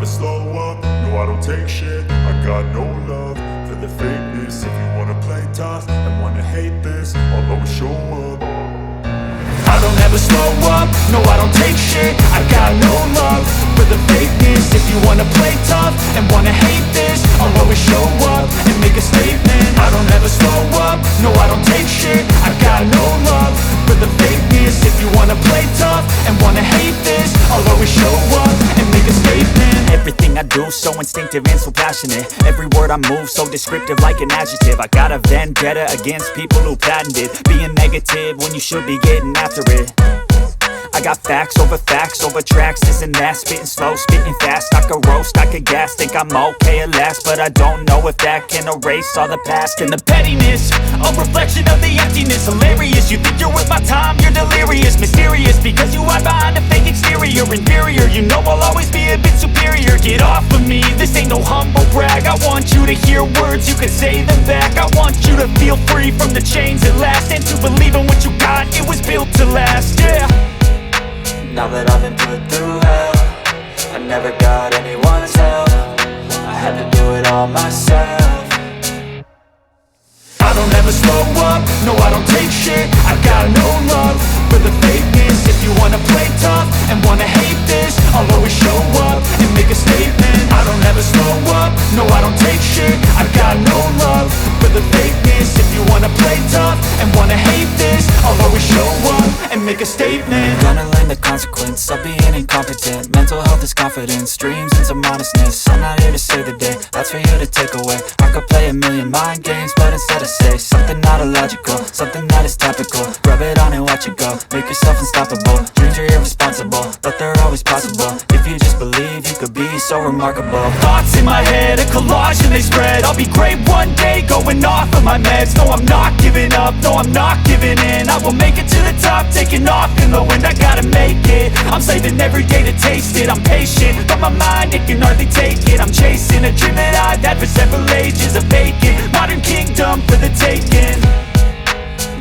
slow up, no I don't take shit. I got no love for the fakeness. If you wanna play tough and wanna hate this, I'll always show up. I don't ever slow up, no I don't take shit. I got no love for the fakeness. If you wanna play tough and wanna hate this, I'll always show up and make a statement. I don't ever slow up, no I don't take shit. I got no love for the fakeness. If you wanna play tough and wanna hate this, I'll always show up and make a statement. Everything I do so instinctive and so passionate. Every word I move so descriptive like an adjective. I got a vendetta against people who patented being negative when you should be getting after it. I got facts over tracks, this and that. Spitting slow, spitting fast, I could roast, I could gas. Think I'm okay at last, but I don't know if that can erase all the past. And the pettiness, a reflection of the emptiness. Hilarious, you think you're worth my time, you're delirious. Mysterious, because you hide behind a fake exterior. Inferior, you know I'll always be a bit superior. Get off of me, this ain't no humble brag. I want you to hear words, you can say them back. I want you to feel free from the chains at last, and to believe in what you got, it was built to last, yeah. Now that I've been put through hell, I never got anyone's help. I had to do it all myself. I don't ever slow up, no I don't take shit. I got no love for the fakeness. If you wanna play tough and wanna hate this, I'll always show up and make a statement. I don't ever slow up, no I don't take shit. I got no love for the fakeness. If you wanna play tough and wanna hate this, I'll always show up and make a statement. Gonna learn the consequence of being incompetent. Mental health is confidence, dreams and some honestness. I'm not here to save the day, that's for you to take away. I could play a million mind games, but instead I say something not illogical, something that is topical. Rub it on and watch it go, make yourself unstoppable. Dreams are irresponsible, but they're always possible. If you just believe, you could be so remarkable. Thoughts in my head, a collage and they spread. I'll be great one day, going off of my meds. No, I'm not giving up, no, I'm not giving in. I will make it to the top, taking off in the wind. I gotta make it, I'm saving every day to taste it. I'm patient, but my mind, it can hardly take it. I'm chasing a dream that I've had for several ages. A vacant, modern kingdom for the taking.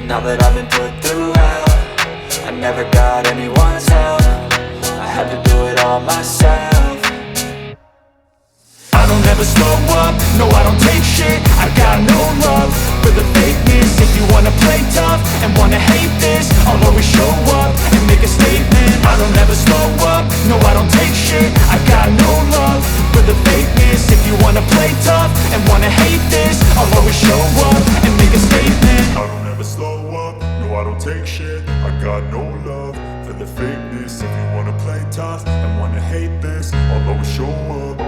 Now that I've been put through hell, I never got anyone's help. I had to do it all myself. I don't ever slow up, no I don't take shit. I got no love for the fakeness. If you wanna play tough and wanna hate this, I'll always show up and make a statement. I don't ever slow up, no I don't take shit. I got no love for the fakeness. If you wanna play tough and wanna hate this, I'll always show up and make a statement. I don't ever slow up, no I don't take shit. I got no love for the fakeness. If you wanna play tough and wanna hate this, I'll always show up.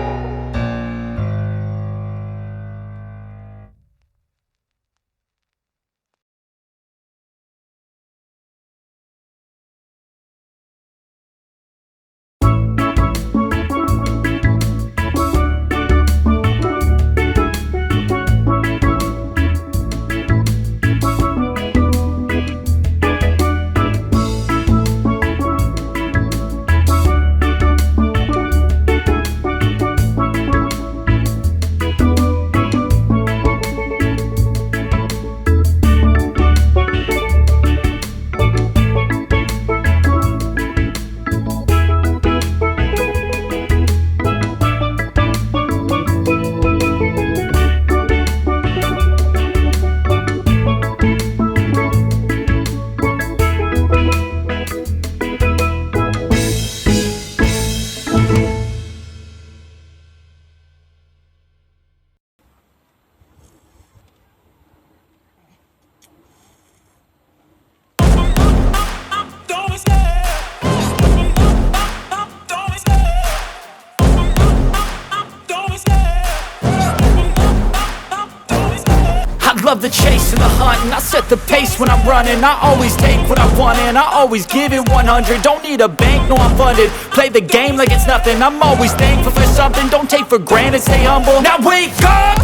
Love the chase and the hunt, and I set the pace when I'm running. I always take what I want and I always give it 100. Don't need a bank, no I'm funded. Play the game like it's nothing. I'm always thankful for something. Don't take for granted, stay humble. Now wake up!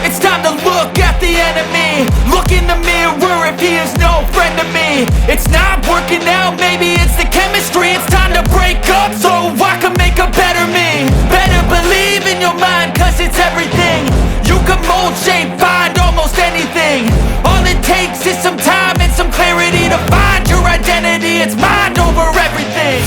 It's time to look at the enemy. Look in the mirror if he is no friend to me. It's not working out, maybe it's the chemistry. It's time to break up so I can make a better me. Better believe in your mind, cause it's everything. You can mold, shape, find almost anything. All it takes is some time and some clarity to find your identity. It's mind over everything.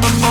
before.